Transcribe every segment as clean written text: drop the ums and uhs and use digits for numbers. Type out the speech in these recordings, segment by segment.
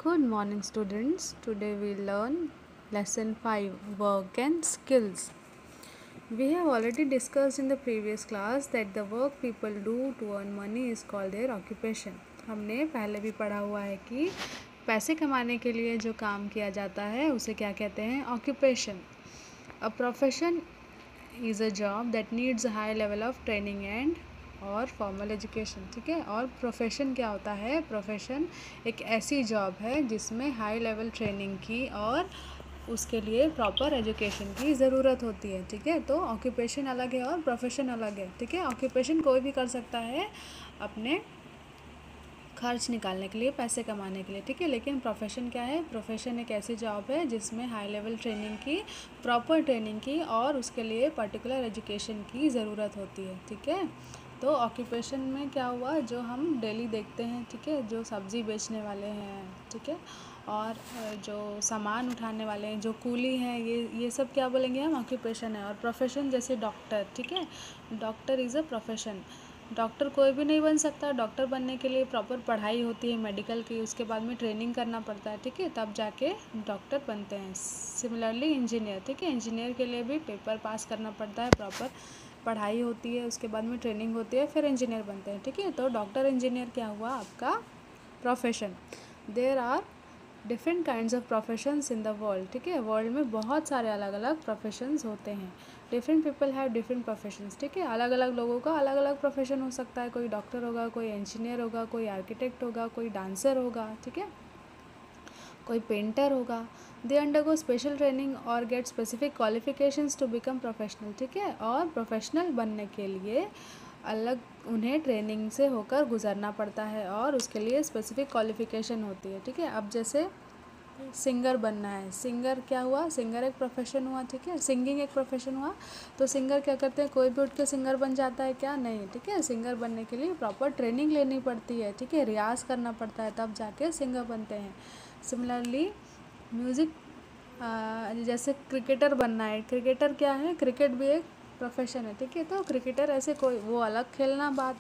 Good morning, students. Today we learn lesson 5 Work and Skills. We have already discussed in the previous class that the work people do to earn money is called their occupation. हमने पहले भी पढ़ा हुआ है कि पैसे कमाने के लिए जो काम किया जाता है उसे क्या कहते हैं? Occupation. A profession is a job that needs a high level of training and और फॉर्मल एजुकेशन. ठीक है. और प्रोफेशन क्या होता है? प्रोफेशन एक ऐसी जॉब है जिसमें हाई लेवल ट्रेनिंग की और उसके लिए प्रॉपर एजुकेशन की ज़रूरत होती है. ठीक है. तो ऑक्यूपेशन अलग है और प्रोफेशन अलग है. ठीक है. ऑक्यूपेशन कोई भी कर सकता है अपने खर्च निकालने के लिए, पैसे कमाने के लिए. ठीक है. लेकिन प्रोफेशन क्या है? प्रोफेशन एक ऐसी जॉब है जिसमें हाई लेवल ट्रेनिंग की, प्रॉपर ट्रेनिंग की और उसके लिए पर्टिकुलर एजुकेशन की ज़रूरत होती है. ठीक है. तो ऑक्यूपेशन में क्या हुआ, जो हम डेली देखते हैं. ठीक है. जो सब्ज़ी बेचने वाले हैं. ठीक है. और जो सामान उठाने वाले हैं, जो कूली हैं, ये सब क्या बोलेंगे हम? ऑक्यूपेशन है. और प्रोफेशन जैसे डॉक्टर. ठीक है. Doctor is a profession. Doctor कोई भी नहीं बन सकता. डॉक्टर बनने के लिए प्रॉपर पढ़ाई होती है मेडिकल की, उसके बाद में ट्रेनिंग करना पड़ता है. ठीक है. तब जाके डॉक्टर बनते हैं. Similarly engineer. ठीक है. इंजीनियर के लिए भी पेपर पास करना पड़ता है, प्रॉपर पढ़ाई होती है, उसके बाद में ट्रेनिंग होती है, फिर इंजीनियर बनते हैं. ठीक है. तो डॉक्टर इंजीनियर क्या हुआ आपका? Profession. There are different kinds of professions in the world. ठीक है. वर्ल्ड में बहुत सारे अलग अलग प्रोफेशंस होते हैं. Different people have different professions. ठीक है. अलग अलग लोगों का अलग अलग प्रोफेशन हो सकता है. कोई डॉक्टर होगा, कोई इंजीनियर होगा, कोई आर्किटेक्ट होगा, कोई डांसर होगा. ठीक है. कोई पेंटर होगा. दे अंडरगो स्पेशल ट्रेनिंग और get specific qualifications to become professional. ठीक है. और प्रोफेशनल बनने के लिए अलग उन्हें ट्रेनिंग से होकर गुजरना पड़ता है और उसके लिए स्पेसिफिक क्वालिफिकेशन होती है. ठीक है. अब जैसे सिंगर बनना है. सिंगर क्या हुआ? सिंगर एक प्रोफेशन हुआ. ठीक है. सिंगिंग एक प्रोफेशन हुआ. तो सिंगर क्या करते हैं? कोई भी उठ के सिंगर बन जाता है क्या? नहीं. ठीक है. सिंगर बनने के लिए प्रॉपर ट्रेनिंग लेनी पड़ती है. ठीक है. रियाज़ करना पड़ता है, तब जाके सिंगर बनते हैं. सिमिलरली म्यूज़िक, जैसे क्रिकेटर बनना है. क्रिकेटर क्या है? क्रिकेट भी एक प्रोफेशन है. ठीक है. तो क्रिकेटर ऐसे कोई वो अलग खेलना बात,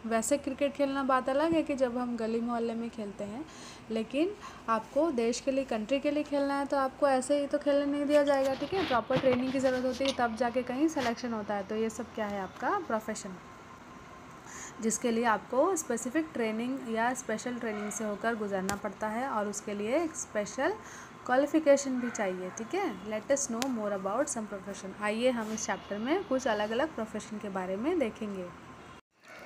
वैसे क्रिकेट खेलना बात अलग है कि जब हम गली मोहल्ले में खेलते हैं. लेकिन आपको देश के लिए, कंट्री के लिए खेलना है तो आपको ऐसे ही तो खेलने नहीं दिया जाएगा. ठीक है. प्रॉपर ट्रेनिंग की ज़रूरत होती है, तब जाके कहीं सिलेक्शन होता है. तो ये सब क्या है? आपका प्रोफेशन, जिसके लिए आपको स्पेसिफिक ट्रेनिंग या स्पेशल ट्रेनिंग से होकर गुजरना पड़ता है और उसके लिए एक स्पेशल क्वालिफिकेशन भी चाहिए. ठीक है. Let us know more about some profession. आइए हम इस चैप्टर में कुछ अलग अलग प्रोफेशन के बारे में देखेंगे.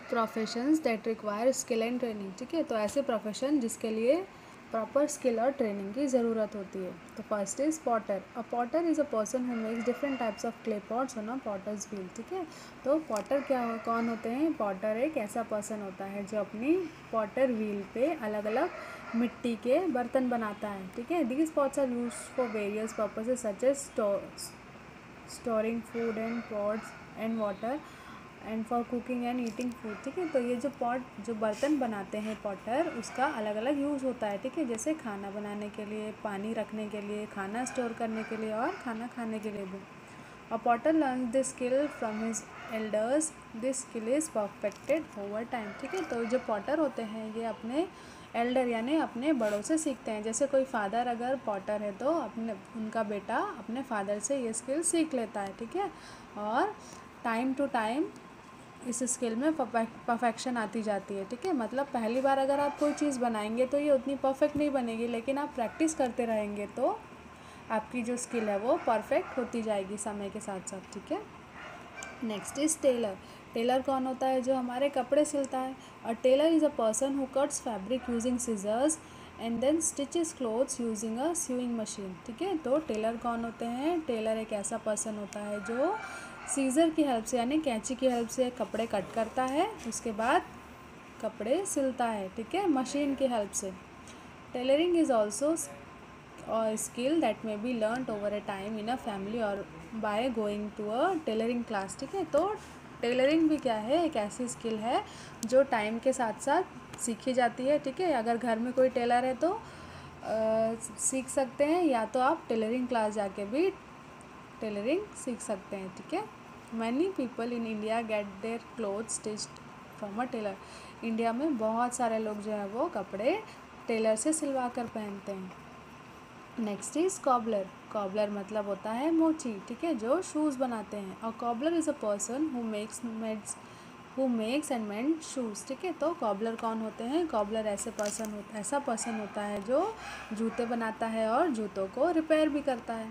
Professions that require skill and training. ठीक है. तो ऐसे प्रोफेशन जिसके लिए प्रॉपर स्किल और ट्रेनिंग की ज़रूरत होती है. तो first is potter. A potter is a person who makes different types of clay pots on a potter's wheel. ठीक है. तो पॉटर कौन होते हैं? पॉटर एक ऐसा पर्सन होता है जो अपनी पॉटर व्हील पे अलग अलग मिट्टी के बर्तन बनाता है. ठीक है. These pots are use for various purposes such as storing food and pots and water and for cooking and eating food. ठीक है. तो ये जो जो बर्तन बनाते हैं पॉटर, उसका अलग अलग यूज़ होता है. ठीक है. जैसे खाना बनाने के लिए, पानी रखने के लिए, खाना स्टोर करने के लिए और खाना खाने के लिए भी. A potter learn this skill from his elders. This skill is perfected over time. ठीक है. तो जो पॉटर होते हैं ये अपने एल्डर यानी अपने बड़ों से सीखते हैं. जैसे कोई फादर अगर पॉटर है तो अपने उनका बेटा अपने फादर से ये स्किल सीख लेता है. ठीक है. और टाइम टू टाइम इस स्किल में परफेक्शन आती जाती है. ठीक है. मतलब पहली बार अगर आप कोई चीज़ बनाएंगे तो ये उतनी परफेक्ट नहीं बनेगी, लेकिन आप प्रैक्टिस करते रहेंगे तो आपकी जो स्किल है वो परफेक्ट होती जाएगी समय के साथ साथ. ठीक है. Next is Taylor. टेलर कौन होता है? जो हमारे कपड़े सिलता है. A tailor is a person who cuts fabric using scissors and then stitches clothes using a sewing machine. ठीक है. तो टेलर कौन होते हैं? टेलर एक ऐसा पर्सन होता है जो सीज़र की हेल्प से यानी कैंची की हेल्प से कपड़े कट करता है, उसके बाद कपड़े सिलता है. ठीक है. मशीन की हेल्प से. Tailoring is also skill that may be learned over a time in a family or by going to a tailoring class. ठीक है. तो टेलरिंग भी क्या है? एक ऐसी स्किल है जो टाइम के साथ साथ सीखी जाती है. ठीक है. अगर घर में कोई टेलर है तो सीख सकते हैं, या तो आप टेलरिंग क्लास जाके भी टेलरिंग सीख सकते हैं. ठीक है. Many people in India get their cloth stitched from a tailor. India में बहुत सारे लोग जो है वो कपड़े टेलर से सिलवा कर पहनते हैं। Next is cobbler. कॉबलर मतलब होता है मोची, ठीक है, जो शूज़ बनाते हैं। और cobbler is a person who makes and mend shoes, ठीक है। तो कॉबलर कौन होते हैं? कॉबलर ऐसा पर्सन होता है जो जूते बनाता है और जूतों को रिपेयर भी करता है।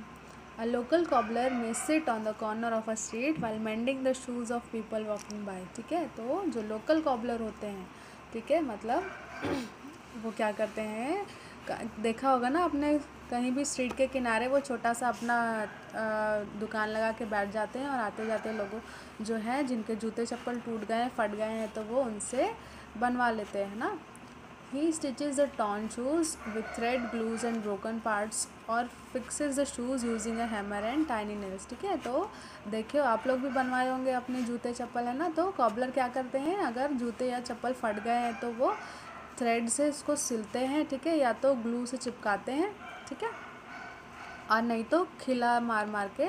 अ लोकल कॉबलर में sit on the corner of a street while mending the shoes of people walking by, ठीक है। तो जो लोकल कॉबलर होते हैं, ठीक है, मतलब वो क्या करते हैं, देखा होगा ना आपने, कहीं भी स्ट्रीट के किनारे वो छोटा सा अपना दुकान लगा के बैठ जाते हैं और आते जाते लोगों जो है जिनके जूते चप्पल टूट गए हैं, फट गए हैं, तो वो उनसे बनवा लेते हैं ना। He stitches the torn shoes with thread, glues and broken parts और fixes the shoes using a hammer and tiny nails, ठीक है। तो देखियो, आप लोग भी बनवाए होंगे अपने जूते चप्पल, है ना। तो कॉबलर क्या करते हैं, अगर जूते या चप्पल फट गए हैं तो वो थ्रेड से उसको सिलते हैं, ठीक है, या तो ग्लू से चिपकाते हैं, ठीक है, और नहीं तो खिला मार मार के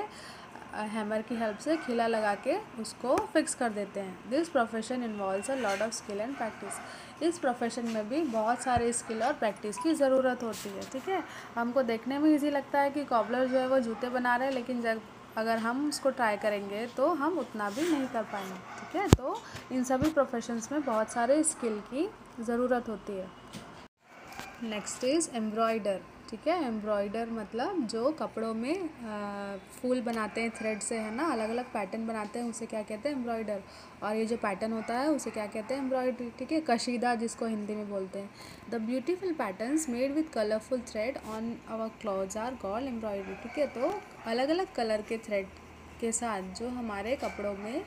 हैमर की हेल्प से खिला लगा के उसको फिक्स कर देते हैं। This profession involves a lot of skill and practice. इस प्रोफेशन में भी बहुत सारे स्किल और प्रैक्टिस की ज़रूरत होती है, ठीक है। हमको देखने में इजी लगता है कि कॉबलर जो है वो जूते बना रहे हैं, लेकिन जब अगर हम उसको ट्राई करेंगे तो हम उतना भी नहीं कर पाएंगे, ठीक है। तो इन सभी प्रोफेशंस में बहुत सारे स्किल की ज़रूरत होती है। नेक्स्ट इज़ एम्ब्रॉयडर, ठीक है। एम्ब्रॉयडर मतलब जो कपड़ों में फूल बनाते हैं थ्रेड से, है ना, अलग अलग पैटर्न बनाते हैं, उसे क्या कहते हैं, एम्ब्रॉयडर। और ये जो पैटर्न होता है उसे क्या कहते हैं, एम्ब्रॉयडरी, ठीक है, कशीदा जिसको हिंदी में बोलते हैं। The beautiful patterns made with colourful thread on our clothes are called embroidery, ठीक है। तो अलग अलग कलर के थ्रेड के साथ जो हमारे कपड़ों में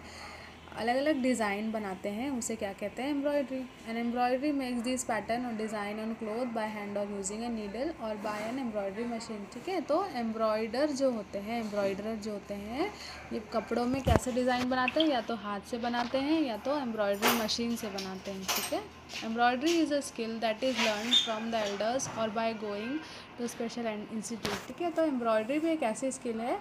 अलग अलग डिज़ाइन बनाते हैं उसे क्या कहते हैं, embroidery. An embroidery makes this pattern or design on cloth by hand or using a needle or by an embroidery machine, ठीक है। तो एम्ब्रॉयडर जो होते हैं, एम्ब्रॉयडर जो होते हैं, ये कपड़ों में कैसे डिज़ाइन बनाते हैं, या तो हाथ से बनाते हैं या तो एम्ब्रॉयडरी मशीन से बनाते हैं, ठीक है। Embroidery is a skill that is learn from the elders or by going to special institute, ठीक है। तो एम्ब्रॉयडरी भी एक ऐसी स्किल है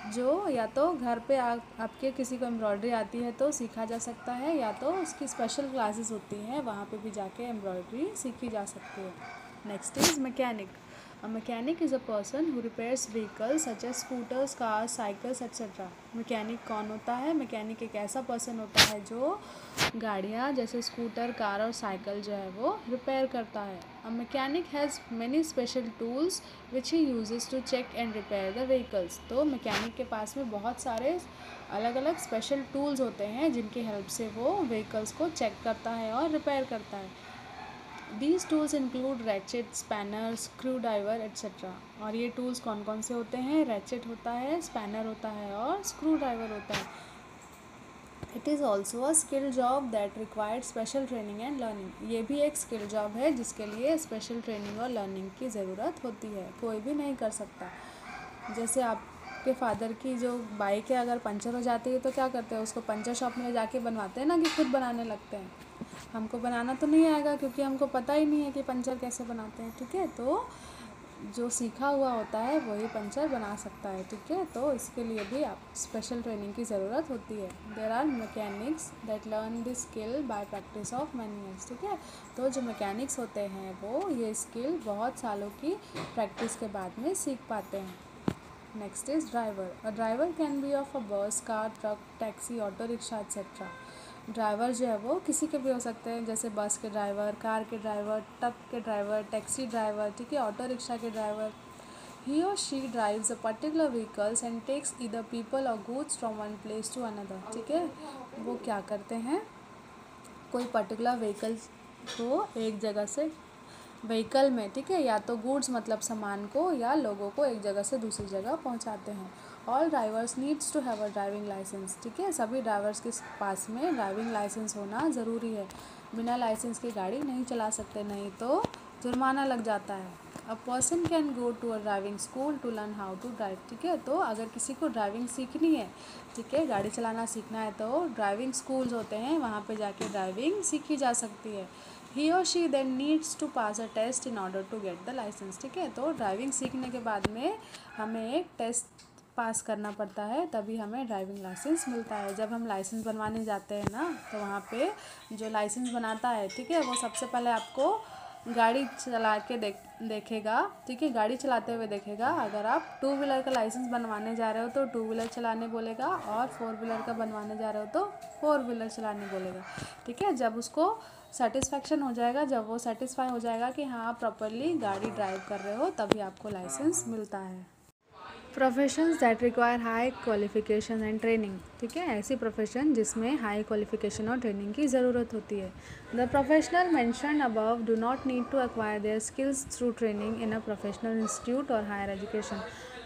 जो या तो घर पे आपके किसी को एम्ब्रॉयडरी आती है तो सीखा जा सकता है, या तो उसकी स्पेशल क्लासेस होती हैं, वहाँ पे भी जाके एम्ब्रॉयडरी सीखी जा सकती है। Next is mechanic. A mechanic is a person who repairs vehicles such as scooters, cars, cycles etcetera. Mechanic कौन होता है? मैकेनिक एक ऐसा पर्सन होता है जो गाड़ियाँ जैसे स्कूटर, कार और साइकिल जो है वो रिपेयर करता है। A mechanic has many special tools which he uses to check and repair the vehicles. तो मैकेनिक के पास में बहुत सारे अलग अलग स्पेशल टूल्स होते हैं जिनकी हेल्प से वो व्हीकल्स को चेक करता है और रिपेयर करता है। These tools include ratchet, spanner, screw driver etcetera. और ये टूल्स कौन कौन से होते हैं? रैचेट होता है, स्पैनर होता है और स्क्रू ड्राइवर होता है। It is also a skill job that required special training and learning. ये भी एक स्किल जॉब है जिसके लिए स्पेशल ट्रेनिंग और लर्निंग की ज़रूरत होती है, कोई भी नहीं कर सकता। जैसे आपके फादर की जो बाइक है अगर पंचर हो जाती है तो क्या करते हैं, उसको पंचर शॉप में जाके बनवाते हैं ना, कि खुद बनाने लगते हैं। हमको बनाना तो नहीं आएगा क्योंकि हमको पता ही नहीं है कि पंचर कैसे बनाते हैं, ठीक है। तो जो सीखा हुआ होता है वही पंचर बना सकता है, ठीक है। तो इसके लिए भी आप स्पेशल ट्रेनिंग की ज़रूरत होती है। There are mechanics that learn this skill by practice of many years, ठीक है। तो जो मैकेनिक्स होते हैं वो ये स्किल बहुत सालों की प्रैक्टिस के बाद में सीख पाते हैं। Next is driver. A driver can be of a bus, car, truck, taxi, auto rickshaw etcetera. Driver जो है वो किसी के भी हो सकते हैं, जैसे बस के ड्राइवर, कार के ड्राइवर, ट्रक के ड्राइवर, टैक्सी ड्राइवर, ठीक है, ऑटो रिक्शा के ड्राइवर। ही और she drives a particular vehicles and takes either people or goods from one place to another, ठीक है। वो क्या करते हैं, कोई पर्टिकुलर व्हीकल को एक जगह से व्हीकल में, ठीक है, या तो गुड्स मतलब सामान को या लोगों को एक जगह से दूसरी जगह पहुंचाते हैं। All drivers needs to have a driving licence, ठीक है। सभी ड्राइवर्स के पास में ड्राइविंग लाइसेंस होना ज़रूरी है। बिना लाइसेंस की गाड़ी नहीं चला सकते, नहीं तो जुर्माना लग जाता है। A person can go to a driving school to learn how to drive, ठीक है। तो अगर किसी को ड्राइविंग सीखनी है, ठीक है, गाड़ी चलाना सीखना है, तो ड्राइविंग स्कूल्स होते हैं, वहाँ पे जाके ड्राइविंग सीखी जा सकती है। ही और she then needs to pass a test in order to get the licence, ठीक है। तो ड्राइविंग सीखने के बाद में हमें एक टेस्ट पास करना पड़ता है, तभी हमें ड्राइविंग लाइसेंस मिलता है। जब हम लाइसेंस बनवाने जाते हैं ना, तो वहाँ पे जो लाइसेंस बनाता है, ठीक है, वो सबसे पहले आपको गाड़ी चला के देखेगा, ठीक है, गाड़ी चलाते हुए देखेगा। अगर आप 2 व्हीलर का लाइसेंस बनवाने जा रहे हो तो 2 व्हीलर चलाने बोलेगा, और 4 व्हीलर का बनवाने जा रहे हो तो 4 व्हीलर चलाने बोलेगा, ठीक है। जब उसको सेटिस्फेक्शन हो जाएगा, जब वो सेटिस्फाई हो जाएगा कि हाँ आप प्रॉपरली गाड़ी ड्राइव कर रहे हो, तभी आपको लाइसेंस मिलता है। Professions that require high qualification and training, ठीक है, ऐसी प्रोफेशन जिसमें हाई क्वालिफिकेशन और ट्रेनिंग की ज़रूरत होती है। The professional mention above do not need to acquire their skills through training in a professional institute और हायर एजुकेशन।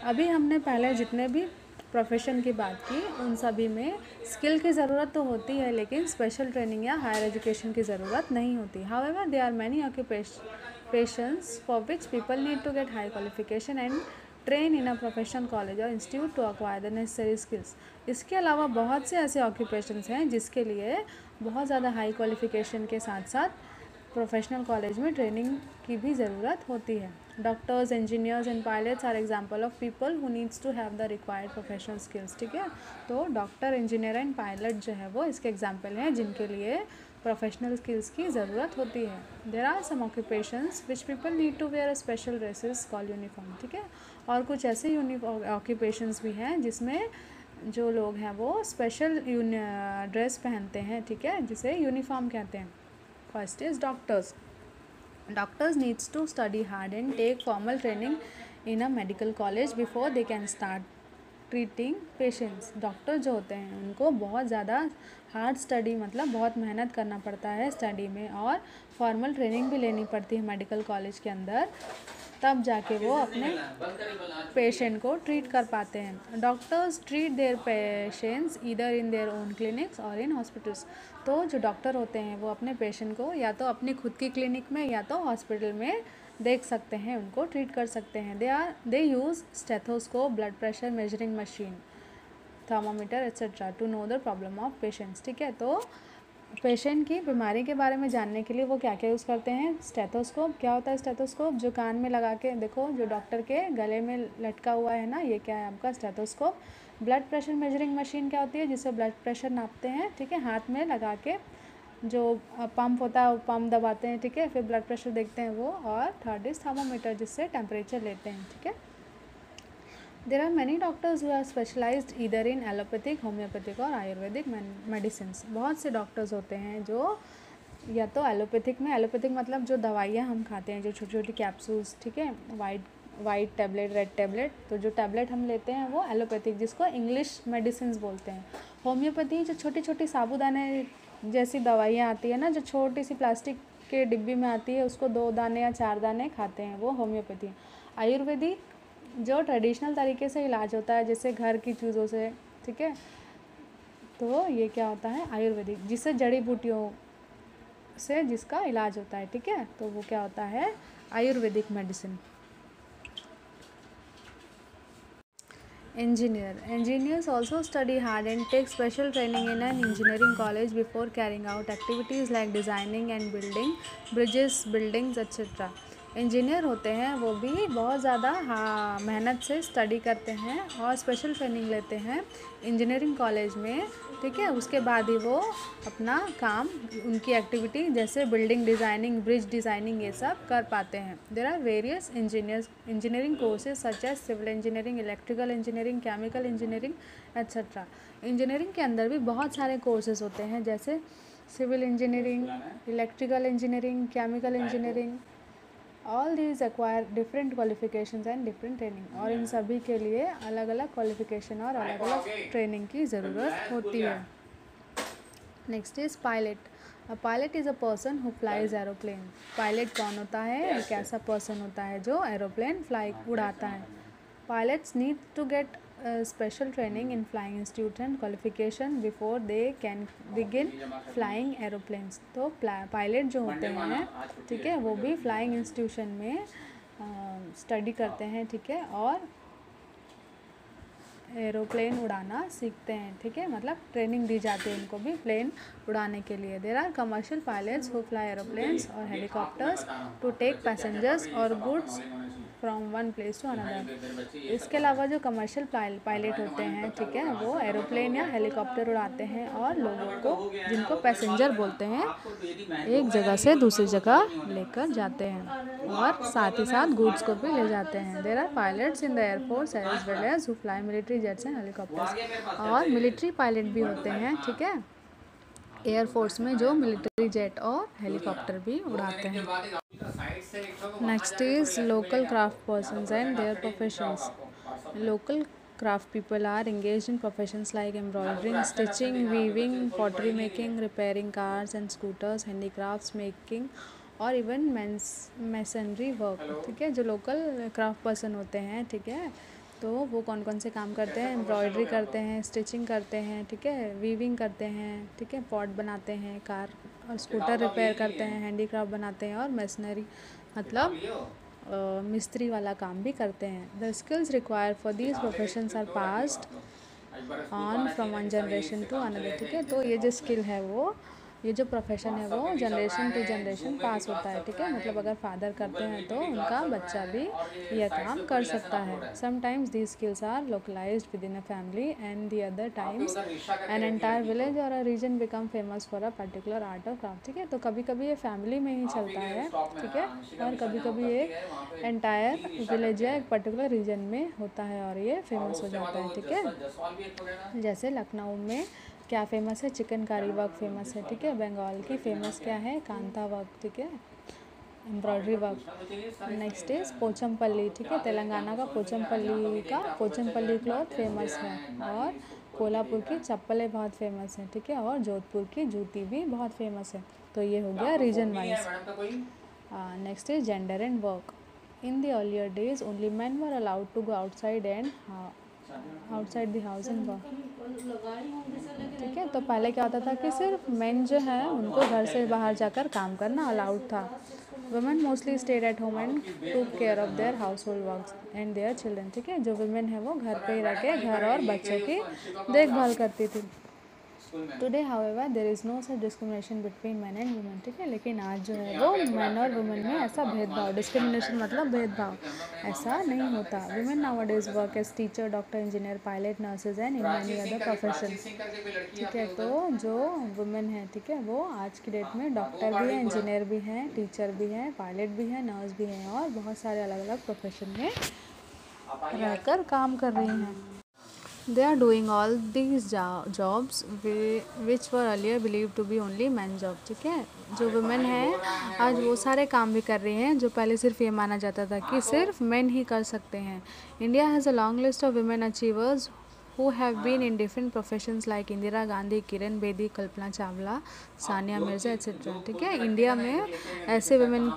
अभी हमने पहले जितने भी प्रोफेशन की बात की उन सभी में स्किल की ज़रूरत तो होती है, लेकिन स्पेशल ट्रेनिंग या हायर एजुकेशन की ज़रूरत नहीं होती। However there are many occupations for which people need to get high qualification and train in a professional college or institute to acquire the necessary skills. इसके अलावा बहुत से ऐसे ऑक्यूपेशंस हैं जिसके लिए बहुत ज़्यादा हाई क्वालिफिकेशन के साथ साथ प्रोफेशनल कॉलेज में ट्रेनिंग की भी ज़रूरत होती है। Doctors, engineers and pilots are example of people who needs to have the required professional skills, ठीक है। तो डॉक्टर, इंजीनियर एंड पायलट जो है वो इसके एग्जाम्पल हैं जिनके लिए प्रोफेशनल स्किल्स की ज़रूरत होती है। There are some occupations which people need to wear a special dresses call uniform, ठीक है। और कुछ ऐसे ऑक्यूपेशंस भी हैं जिसमें जो लोग हैं वो स्पेशल ड्रेस पहनते हैं, ठीक है, जिसे यूनिफॉर्म कहते हैं। First is doctors. Doctors needs to study hard and take formal training in a medical college before they can start treating patients. Doctor जो होते हैं उनको बहुत ज़्यादा हार्ड स्टडी, मतलब बहुत मेहनत करना पड़ता है स्टडी में, और फॉर्मल ट्रेनिंग भी लेनी पड़ती है मेडिकल कॉलेज के अंदर, तब जाके वो अपने पेशेंट को ट्रीट कर पाते हैं। Doctors treat their patients either in their own clinics और इन हॉस्पिटल्स। तो जो डॉक्टर होते हैं वो अपने पेशेंट को या तो अपनी खुद की क्लिनिक में या तो हॉस्पिटल में देख सकते हैं, उनको ट्रीट कर सकते हैं। They use stethoscope, blood pressure measuring machine, thermometer etcetera to know the problem of patients, ठीक है। तो पेशेंट की बीमारी के बारे में जानने के लिए वो क्या क्या यूज़ करते हैं? स्टेथोस्कोप। क्या होता है स्टेथोस्कोप? जो कान में लगा के, देखो जो डॉक्टर के गले में लटका हुआ है ना, ये क्या है आपका stethoscope. Blood pressure measuring machine क्या होती है? जिससे ब्लड प्रेशर नापते हैं, ठीक है, हाथ में लगा के जो पंप होता है वो पंप दबाते हैं, ठीक है, फिर ब्लड प्रेशर देखते हैं वो। और थर्ड इज थर्मोमीटर, जिससे टेम्परेचर लेते हैं, ठीक है। There are many doctors who are specialised either in allopathic, homeopathic और आयुर्वेदिक मेडिसिन। बहुत से डॉक्टर्स होते हैं जो या तो एलोपैथिक में, एलोपैथिक मतलब जो दवाइयाँ हम खाते हैं, जो छोटी छोटी कैप्सूल्स, ठीक है, वाइट टैबलेट, रेड टैबलेट, तो जो टैबलेट हम लेते हैं वो एलोपैथिक, जिसको इंग्लिश मेडिसिन बोलते हैं। होम्योपैथी जो छोटी छोटी साबुदाने जैसी दवाइयाँ आती है ना, जो छोटी सी प्लास्टिक के डिब्बी में आती है, उसको 2 दाने या 4 दाने खाते हैं, वो होम्योपैथी। आयुर्वेदिक जो ट्रेडिशनल तरीके से इलाज होता है, जैसे घर की चीज़ों से, ठीक है, तो ये क्या होता है आयुर्वेदिक, जिससे जड़ी बूटियों से जिसका इलाज होता है, ठीक है, तो वो क्या होता है Ayurvedic medicine. Engineers also study hard and take special training in an engineering college before carrying out activities like designing and building bridges, buildings, etc. Engineer होते हैं वो भी बहुत ज़्यादा मेहनत से स्टडी करते हैं और स्पेशल ट्रेनिंग लेते हैं इंजीनियरिंग कॉलेज में, ठीक है। उसके बाद ही वो अपना काम, उनकी एक्टिविटी जैसे बिल्डिंग डिज़ाइनिंग, ब्रिज डिज़ाइनिंग, ये सब कर पाते हैं। There are various engineering courses such as civil engineering, electrical engineering, chemical engineering etcetera. Engineering के अंदर भी बहुत सारे कोर्सेज होते हैं, जैसे civil engineering, electrical engineering, chemical engineering. All these acquire different qualifications and different training, और इन सभी के लिए अलग अलग क्वालिफिकेशन और अलग अलग ट्रेनिंग की ज़रूरत होती है। Next is pilot. A pilot is a person who flies aeroplane. Pilot कौन होता है? एक ऐसा पर्सन होता है जो एरोप्लेन उड़ाता है। Pilots need to get special training in flying institute and qualification before they can begin flying aeroplanes। तो पायलट जो होते हैं, ठीक है, वो भी फ्लाइंग इंस्टीट्यूशन में स्टडी करते हैं, ठीक है, और एरोप्लेन उड़ाना सीखते हैं, ठीक है, मतलब ट्रेनिंग दी जाती है उनको भी प्लेन उड़ाने के लिए। There are commercial pilots who fly aeroplanes और हेलीकॉप्टर्स टू टेक पैसेंजर्स और goods from one place to another. इसके अलावा जो कमर्शियल पायलट होते हैं, ठीक है, वो एरोप्लेन या हेलीकॉप्टर उड़ाते हैं और लोगों को, जिनको पैसेंजर बोलते हैं, एक जगह से दूसरी जगह लेकर जाते हैं और साथ ही साथ गुड्स को भी ले जाते हैं। There are pilots in the air force as well as who fly military jets and helicopters. और मिलिट्री पायलट भी होते हैं, ठीक है, एयरफोर्स में जो मिलिट्री जेट और हेलीकॉप्टर भी उड़ाते हैं। Next is local craft persons and their professions. Local craft people are engaged in professions like embroidering, stitching, weaving, pottery making, repairing cars and scooters, handicrafts making और even masonry work, ठीक है। जो local craft person होते हैं, ठीक है, तो वो कौन कौन से काम करते हैं? एम्ब्रॉयडरी करते हैं, स्टिचिंग करते हैं, ठीक है, वीविंग करते हैं, ठीक है, पॉट बनाते हैं, कार और स्कूटर रिपेयर करते हैं, हैंडीक्राफ्ट बनाते हैं और मैसनरी मतलब मिस्त्री वाला काम भी करते हैं। The skills require for these professions are passed on from one generation to another, ठीक है। तो ये जो स्किल है वो, ये जो प्रोफेशन है वो जनरेशन टू जनरेशन पास होता है, ठीक है। मतलब अगर फादर करते हैं तो उनका बच्चा भी यह काम कर सकता है। Sometimes these skills are localised within a family and the other times an entire village और a region become famous for a particular art और क्राफ्ट, ठीक है। तो कभी कभी ये फैमिली में ही चलता है, ठीक है, और कभी कभी एक एंटायर विलेज या एक पर्टिकुलर रीजन में होता है और ये फेमस हो जाता है, ठीक है। जैसे लखनऊ में क्या फेमस है? चिकनकारी वर्क फेमस है, ठीक है। बंगाल की फेमस क्या है? कांता वर्क, ठीक है, embroidery work. Next is Pochampally, ठीक है, तेलंगाना का पोचमपल्ली क्लॉथ फेमस है और कोल्हापुर की चप्पलें बहुत फेमस हैं, ठीक है, और जोधपुर की जूती भी बहुत फेमस है। तो ये हो गया reason wise. Next is gender and work. In the earlier days only men were allowed to go outside the house and work, ठीक है। तो पहले क्या होता था कि सिर्फ मेन जो है उनको घर से बाहर जाकर काम करना अलाउड था। Women mostly stayed at home and took care of their household works and their children, ठीक है। जो वुमेन है वो घर पे ही रह के घर और बच्चों की देखभाल करती थी। Today however there is no such discrimination between man and women, ठीक है। लेकिन आज जो है वो मैन और वुमेन में ऐसा भेदभाव, डिस्क्रिमिनेशन मतलब भेदभाव, ऐसा नहीं होता। Women nowadays work as teacher, doctor, engineer, pilot, nurses and in many other professions, ठीक है। तो जो वुमेन है, ठीक है, वो आज की डेट में डॉक्टर भी है, इंजीनियर भी हैं, टीचर भी हैं, पायलट भी हैं, नर्स भी हैं और बहुत सारे अलग अलग प्रोफेशन में रहकर काम कर रही हैं। They are doing all these jobs which were earlier believed to be only men job, ठीक है। जो वुमेन है आज वो सारे काम भी कर रही हैं जो पहले सिर्फ ये माना जाता था कि सिर्फ मेन ही कर सकते हैं। India has a long list of women achievers who have been in different professions like Indira Gandhi, Kiran Bedi, Kalpana Chawla, Sania Mirza etcetera, ठीक है। इंडिया में ऐसे वुमेन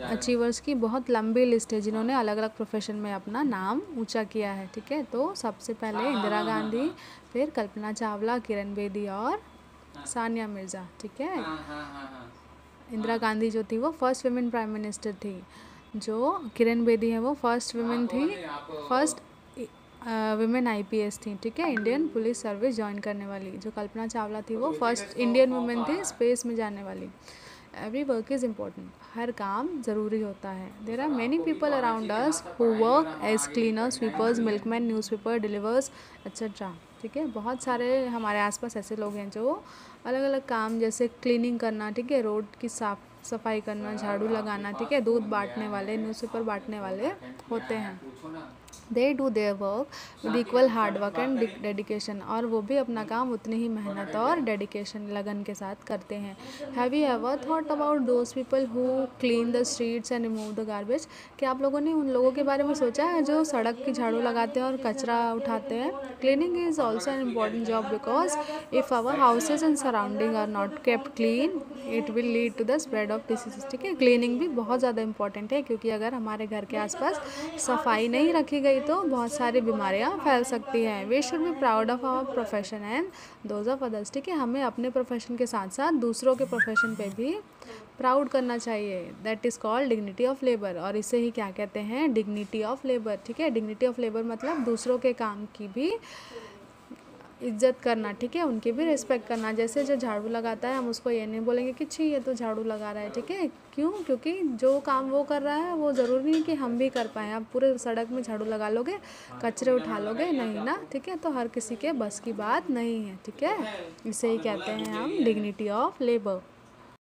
अचीवर्स की बहुत लंबी लिस्ट है जिन्होंने अलग अलग प्रोफेशन में अपना नाम ऊंचा किया है, ठीक है। तो सबसे पहले इंदिरा गांधी, फिर कल्पना चावला, किरण बेदी और सानिया मिर्ज़ा, ठीक है। इंदिरा गांधी जो थी वो फर्स्ट वुमेन प्राइम मिनिस्टर थी, जो किरण बेदी है वो फर्स्ट वुमेन थी, फर्स्ट वुमेन IPS थी, ठीक है, इंडियन पुलिस सर्विस ज्वाइन करने वाली। जो कल्पना चावला थी वो फर्स्ट इंडियन वुमेन थी स्पेस में जाने वाली। एवरी वर्क इज़ इम्पोर्टेंट, हर काम ज़रूरी होता है। There are many people around us who work as cleaners, sweepers, milkman, newspaper delivers etcetera, ठीक है। बहुत सारे हमारे आसपास ऐसे लोग हैं जो अलग अलग काम जैसे क्लीनिंग करना, ठीक है, रोड की सफाई करना, झाड़ू लगाना, ठीक है, दूध बांटने वाले, न्यूज़पेपर बांटने वाले होते हैं। They do their work with equal hard work and dedication, और वो भी अपना काम उतनी ही मेहनत और डेडिकेशन लगन के साथ करते हैं। Have you ever thought about those people who clean the streets and remove the garbage? क्या आप लोगों ने उन लोगों के बारे में सोचा है जो सड़क की झाड़ू लगाते हैं और कचरा उठाते हैं? Cleaning is also an important job because if our houses and surrounding are not kept clean it will lead to the spread of diseases, ठीक है। क्लीनिंग भी बहुत ज़्यादा इंपॉर्टेंट है क्योंकि अगर हमारे घर के आसपास सफाई नहीं रखी गई तो बहुत सारी बीमारियां फैल सकती हैं। We should be proud of our profession and those of others, ठीक है। हमें अपने प्रोफेशन के साथ साथ दूसरों के प्रोफेशन पे भी प्राउड करना चाहिए। That is called dignity of labour, और इसे ही क्या कहते हैं? डिग्निटी ऑफ लेबर, ठीक है। डिग्निटी ऑफ लेबर मतलब दूसरों के काम की भी इज्जत करना, ठीक है, उनकी भी रिस्पेक्ट करना। जैसे जो झाड़ू लगाता है हम उसको ये नहीं बोलेंगे कि छी ये तो झाड़ू लगा रहा है, ठीक है, क्यों? क्योंकि जो काम वो कर रहा है वो ज़रूरी नहीं कि हम भी कर पाएँ। आप पूरे सड़क में झाड़ू लगा लोगे, कचरे उठा लोगे? नहीं ना, ठीक है, तो हर किसी के बस की बात नहीं है, ठीक है। इसे ही कहते हैं हम डिग्निटी ऑफ लेबर।